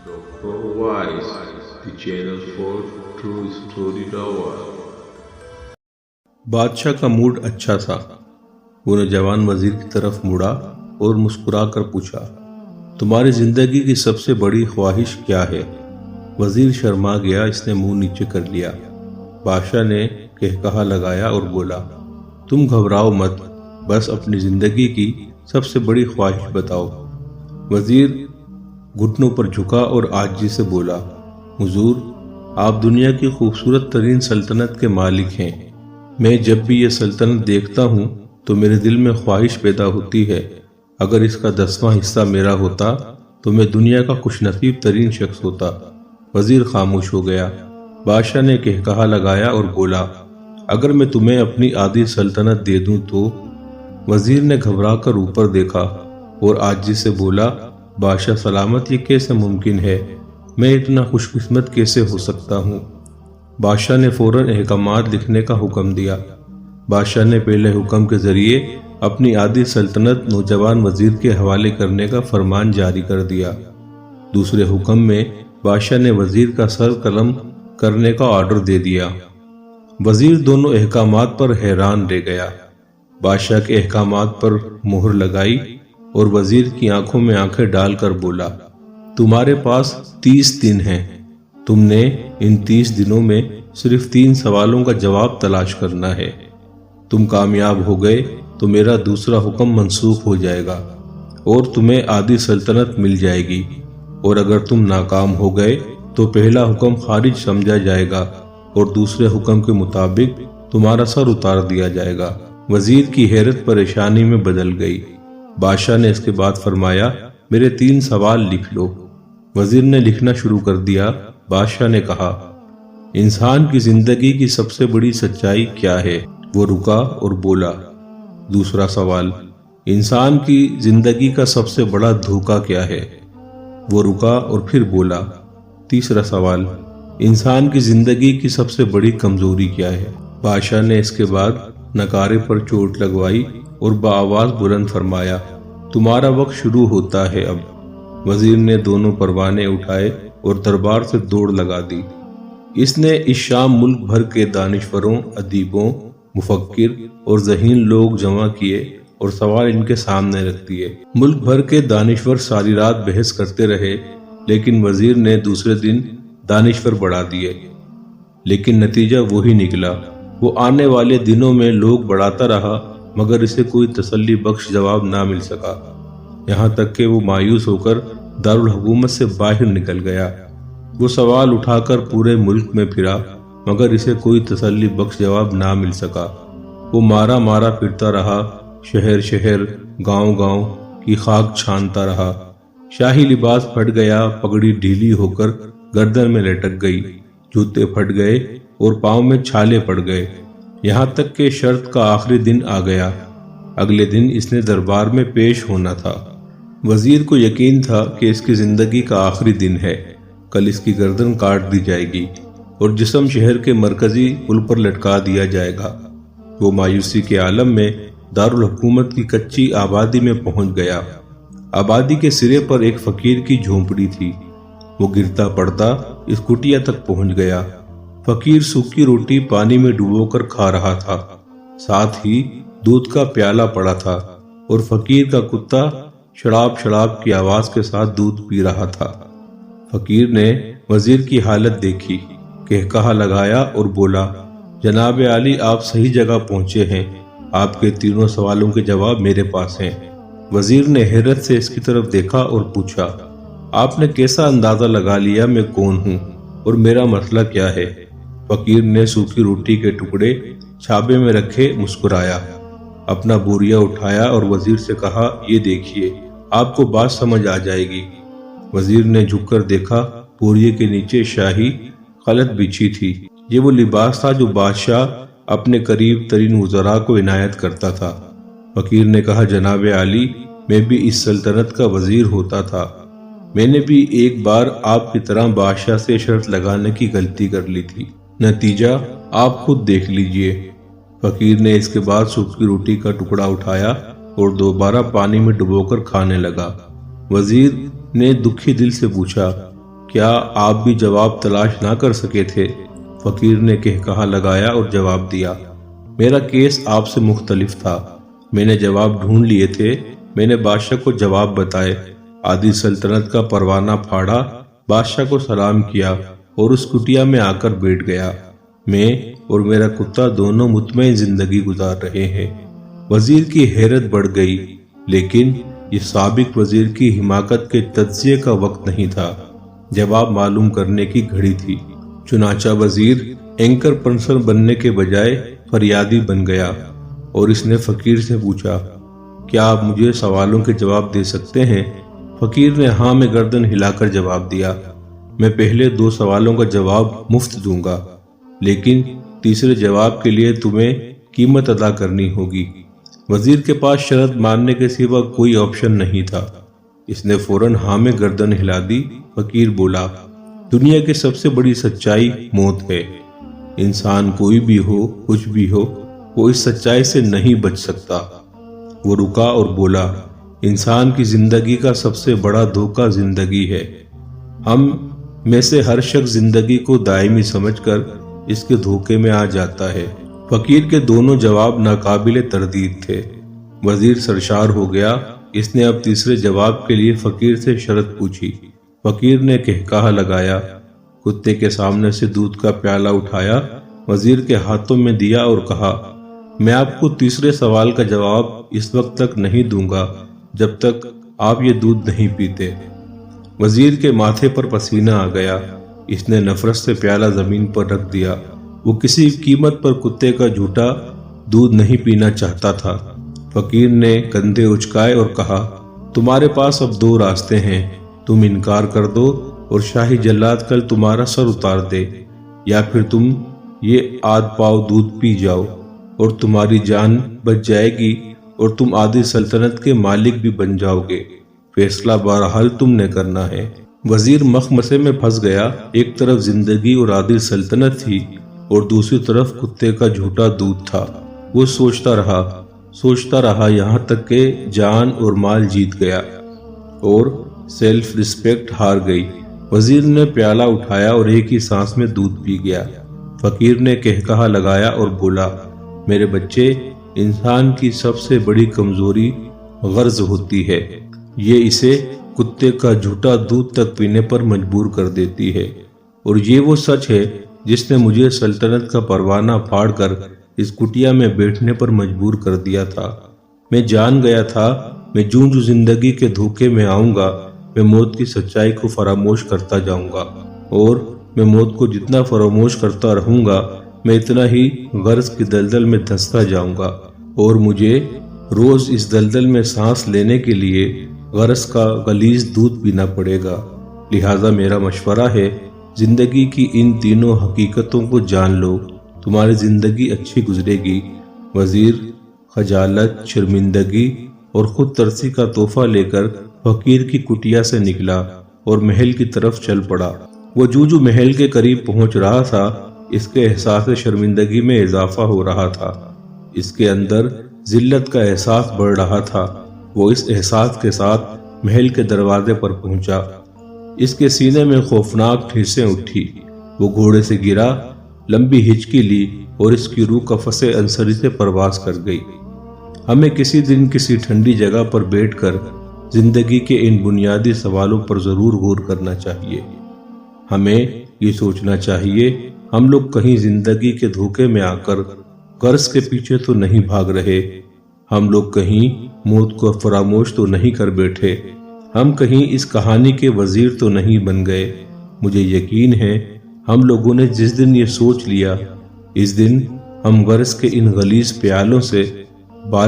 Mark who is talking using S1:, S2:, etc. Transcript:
S1: Dr. Wise, the channel for true story lover.
S2: بادشاہ کا mood اچھا تھا۔ وہ نوجوان وزیر کی طرف مڑا اور مسکرا کر پوچھا، تمہاری زندگی کی سب سے بڑی خواہش کیا ہے؟ وزیر شرما گیا، اس نے منہ نیچے کر لیا۔ بادشاہ نے کہا لگایا اور بولا، تم گھبراؤ مت، بس اپنی زندگی کی سب سے بڑی خواہش بتاؤ۔ وزیر گھٹنوں پر جھکا اور عاجزی سے بولا، حضور، آپ دنیا کی خوبصورت ترین سلطنت کے مالک ہیں۔ میں جب بھی یہ سلطنت دیکھتا ہوں تو میرے دل میں خواہش پیدا ہوتی ہے، اگر اس کا 10واں حصہ میرا ہوتا تو میں دنیا کا خوش نصیب ترین شخص ہوتا۔ وزیر خاموش ہو گیا۔ بادشاہ نے کہا لگایا اور بولا، اگر میں تمہیں اپنی آدھی سلطنت دے دوں تو؟ وزیر نے گھبرا کر اوپر دیکھا اور عاجزی سے بولا، بادشاہ سلامت، یہ کیسے ممکن ہے؟ میں اتنا خوش قسمت کیسے ہو سکتا ہوں؟ بادشاہ نے فوراً احکامات لکھنے کا حکم دیا۔ بادشاہ نے پہلے حکم کے ذریعے اپنی آدھی سلطنت نوجوان وزیر کے حوالے کرنے کا فرمان جاری کر دیا۔ دوسرے حکم میں بادشاہ نے وزیر کا سر قلم کرنے کا آرڈر دے دیا۔ وزیر دونوں احکامات پر حیران رہ گیا۔ بادشاہ کے احکامات پر مہر لگائی اور وزیر کی آنکھوں میں آنکھیں ڈال کر بولا، تمہارے پاس 30 دن ہیں۔ تم نے ان 30 دنوں میں صرف 3 سوالوں کا جواب تلاش کرنا ہے۔ تم کامیاب ہو گئے تو میرا دوسرا حکم منسوخ ہو جائے گا اور تمہیں آدھی سلطنت مل جائے گی، اور اگر تم ناکام ہو گئے تو پہلا حکم خارج سمجھا جائے گا اور دوسرے حکم کے مطابق تمہارا سر اتار دیا جائے گا۔ وزیر کی حیرت پریشانی میں بدل گئی۔ بادشاہ نے اس کے بعد فرمایا، میرے 3 سوال لکھ لو۔ وزیر نے لکھنا شروع کر دیا۔ بادشاہ نے کہا، انسان کی زندگی کی سب سے بڑی سچائی کیا ہے؟ وہ رکا اور بولا۔ دوسرا سوال، انسان کی زندگی کا سب سے بڑا دھوکہ کیا ہے؟ وہ رکا اور پھر بولا۔ تیسرا سوال، انسان کی زندگی کی سب سے بڑی کمزوری کیا ہے؟ بادشاہ نے اس کے بعد نکارے پر چوٹ لگوائی اور بآواز بلند فرمایا، تمہارا وقت شروع ہوتا ہے اب۔ وزیر نے دونوں پروانے اٹھائے اور دربار سے دوڑ لگا دی۔ اس نے اس شام ملک بھر کے دانشوروں، ادیبوں، مفکر اور ذہین لوگ جمع کیے اور سوال ان کے سامنے رکھ دیے۔ ملک بھر کے دانشور ساری رات بحث کرتے رہے، لیکن وزیر نے دوسرے دن دانشور بڑھا دیے، لیکن نتیجہ وہی نکلا۔ وہ آنے والے دنوں میں لوگ بڑھاتا رہا، مگر اسے کوئی تسلی بخش جواب نہ مل سکا، یہاں تک کہ وہ مایوس ہو کر دارالحکومت سے باہر نکل گیا۔ وہ سوال اٹھا کر پورے ملک میں پھرا، مگر اسے کوئی تسلی بخش جواب نہ مل سکا۔ وہ مارا مارا پھرتا رہا، شہر شہر، گاؤں گاؤں کی خاک چھانتا رہا۔ شاہی لباس پھٹ گیا، پگڑی ڈھیلی ہو کر گردن میں لٹک گئی، جوتے پھٹ گئے اور پاؤں میں چھالے پڑ گئے، یہاں تک کہ شرط کا آخری دن آ گیا۔ اگلے دن اس نے دربار میں پیش ہونا تھا۔ وزیر کو یقین تھا کہ اس کی زندگی کا آخری دن ہے، کل اس کی گردن کاٹ دی جائے گی اور جسم شہر کے مرکزی پل پر لٹکا دیا جائے گا۔ وہ مایوسی کے عالم میں دارالحکومت کی کچی آبادی میں پہنچ گیا۔ آبادی کے سرے پر ایک فقیر کی جھونپڑی تھی۔ وہ گرتا پڑتا اس کٹیا تک پہنچ گیا۔ فقیر سوکھی روٹی پانی میں ڈبو کر کھا رہا تھا، ساتھ ہی دودھ کا پیالہ پڑا تھا، اور فقیر کا کتا شڑاب شڑاب کی آواز کے ساتھ دودھ پی رہا تھا۔ فقیر نے وزیر کی حالت دیکھی، کہا لگایا اور بولا، جناب عالی، آپ صحیح جگہ پہنچے ہیں، آپ کے 3 سوالوں کے جواب میرے پاس ہیں۔ وزیر نے حیرت سے اس کی طرف دیکھا اور پوچھا، آپ نے کیسا اندازہ لگا لیا میں کون ہوں اور میرا مسئلہ کیا ہے؟ فقیر نے سوکھی روٹی کے ٹکڑے چھابے میں رکھے مسکرایا، اپنا بوریا اٹھایا اور وزیر سے کہا، یہ دیکھیے، آپ کو بات سمجھ آ جائے گی۔ وزیر نے جھک کر دیکھا، بوریے کے نیچے شاہی خلط بچھی تھی۔ یہ وہ لباس تھا جو بادشاہ اپنے قریب ترین وزراء کو عنایت کرتا تھا۔ فقیر نے کہا، جناب عالی، میں بھی اس سلطنت کا وزیر ہوتا تھا۔ میں نے بھی ایک بار آپ کی طرح بادشاہ سے شرط لگانے کی غلطی کر لی تھی، نتیجہ آپ خود دیکھ لیجئے۔ فقیر نے اس کے بعد سوکھی روٹی کا ٹکڑا اٹھایا اور دوبارہ پانی میں ڈبو کر کھانے لگا۔ وزیر نے دکھی دل سے پوچھا، کیا آپ بھی جواب تلاش نہ کر سکے تھے؟ فقیر نے کہا لگایا اور جواب دیا، میرا کیس آپ سے مختلف تھا، میں نے جواب ڈھونڈ لیے تھے، میں نے بادشاہ کو جواب بتائے، عادل سلطنت کا پروانہ پھاڑا، بادشاہ کو سلام کیا اور اس کٹیا میں آ کر بیٹھ گیا۔ میں اور میرا کتا دونوں مطمئن زندگی گزار رہے ہیں۔ وزیر کی حیرت بڑھ گئی، لیکن یہ سابق وزیر کی حماقت کے تجزیے کا وقت نہیں تھا، جواب معلوم کرنے کی گھڑی تھی۔ چنانچہ وزیر اینکر پرسن بننے کے بجائے فریادی بن گیا اور اس نے فقیر سے پوچھا، کیا آپ مجھے سوالوں کے جواب دے سکتے ہیں؟ فقیر نے ہاں میں گردن ہلا کر جواب دیا، میں پہلے 2 سوالوں کا جواب مفت دوں گا، لیکن تیسرے جواب کے لیے تمہیں قیمت ادا کرنی ہوگی۔ وزیر کے پاس شرط ماننے کے سوا کوئی آپشن نہیں تھا، اس نے فوراً ہاں میں گردن ہلا دی۔ فقیر بولا، دنیا کی سب سے بڑی سچائی موت ہے، انسان کوئی بھی ہو، کچھ بھی ہو، وہ اس سچائی سے نہیں بچ سکتا۔ وہ رکا اور بولا، انسان کی زندگی کا سب سے بڑا دھوکہ زندگی ہے، ہم میں سے ہر شخص زندگی کو دائمی سمجھ کر اس کے دھوکے میں آ جاتا ہے۔ فقیر کے دونوں جواب ناقابل تردید تھے۔ وزیر سرشار ہو گیا، اس نے اب تیسرے جواب کے لیے فقیر سے شرط پوچھی۔ فقیر نے کہا لگایا، کتے کے سامنے سے دودھ کا پیالہ اٹھایا، وزیر کے ہاتھوں میں دیا اور کہا، میں آپ کو تیسرے سوال کا جواب اس وقت تک نہیں دوں گا جب تک آپ یہ دودھ نہیں پیتے۔ وزیر کے ماتھے پر پسینہ آ گیا، اس نے نفرت سے پیالہ زمین پر رکھ دیا، وہ کسی قیمت پر کتے کا جھوٹا دودھ نہیں پینا چاہتا تھا۔ فقیر نے کندھے اچکائے اور کہا، تمہارے پاس اب 2 راستے ہیں، تم انکار کر دو اور شاہی جلاد کل تمہارا سر اتار دے، یا پھر تم یہ آدھ پاؤ دودھ پی جاؤ اور تمہاری جان بچ جائے گی اور تم عادل سلطنت کے مالک بھی بن جاؤ گے، فیصلہ بہرحال تم نے کرنا ہے۔ وزیر مخمسے میں پھنس گیا، ایک طرف زندگی اور عادل سلطنت تھی اور دوسری طرف کتے کا جھوٹا دودھ تھا۔ وہ سوچتا رہا یہاں تک کہ جان اور مال جیت گیا اور سیلف ریسپیکٹ ہار گئی۔ وزیر نے پیالہ اٹھایا اور ایک ہی سانس میں دودھ پی گیا۔ فقیر نے کہا لگایا اور بولا، میرے بچے، انسان کی سب سے بڑی کمزوری غرض ہوتی ہے، یہ اسے کتے کا جھوٹا دودھ تک پینے پر مجبور کر دیتی ہے، اور یہ وہ سچ ہے جس نے مجھے سلطنت کا پروانہ پھاڑ کر اس کٹیا میں بیٹھنے پر مجبور کر دیا تھا۔ میں جان گیا تھا میں جوں زندگی کے دھوکے میں آؤں گا، میں موت کی سچائی کو فراموش کرتا جاؤں گا، اور میں موت کو جتنا فراموش کرتا رہوں گا میں اتنا ہی غرض کی دلدل میں دھنستا جاؤں گا، اور مجھے روز اس دلدل میں سانس لینے کے لیے غرض کا غلیظ دودھ پینا پڑے گا۔ لہٰذا میرا مشورہ ہے، زندگی کی ان تینوں حقیقتوں کو جان لو، تمہاری زندگی اچھی گزرے گی۔ وزیر خجالت، شرمندگی اور خود ترسی کا تحفہ لے کر فقیر کی کٹیا سے نکلا اور محل کی طرف چل پڑا۔ وہ جو محل کے قریب پہنچ رہا تھا، اس کے احساس شرمندگی میں اضافہ ہو رہا تھا، اس کے اندر ذلت کا احساس بڑھ رہا تھا۔ وہ اس احساس کے ساتھ محل کے دروازے پر پہنچا، اس کے سینے میں خوفناک ٹھیسیں اٹھی، وہ گھوڑے سے گرا، لمبی ہچکی لی اور اس کی روح قفس عنصری سے پرواز کر گئی۔ ہمیں کسی دن کسی ٹھنڈی جگہ پر بیٹھ کر زندگی کے ان بنیادی سوالوں پر ضرور غور کرنا چاہیے۔ ہمیں یہ سوچنا چاہیے، ہم لوگ کہیں زندگی کے دھوکے میں آ کر غرض کے پیچھے تو نہیں بھاگ رہے، ہم لوگ کہیں موت کو فراموش تو نہیں کر بیٹھے، ہم کہیں اس کہانی کے وزیر تو نہیں بن گئے۔ مجھے یقین ہے ہم لوگوں نے جس دن یہ سوچ لیا، اس دن ہم غرض کے ان غلیظ پیالوں سے بال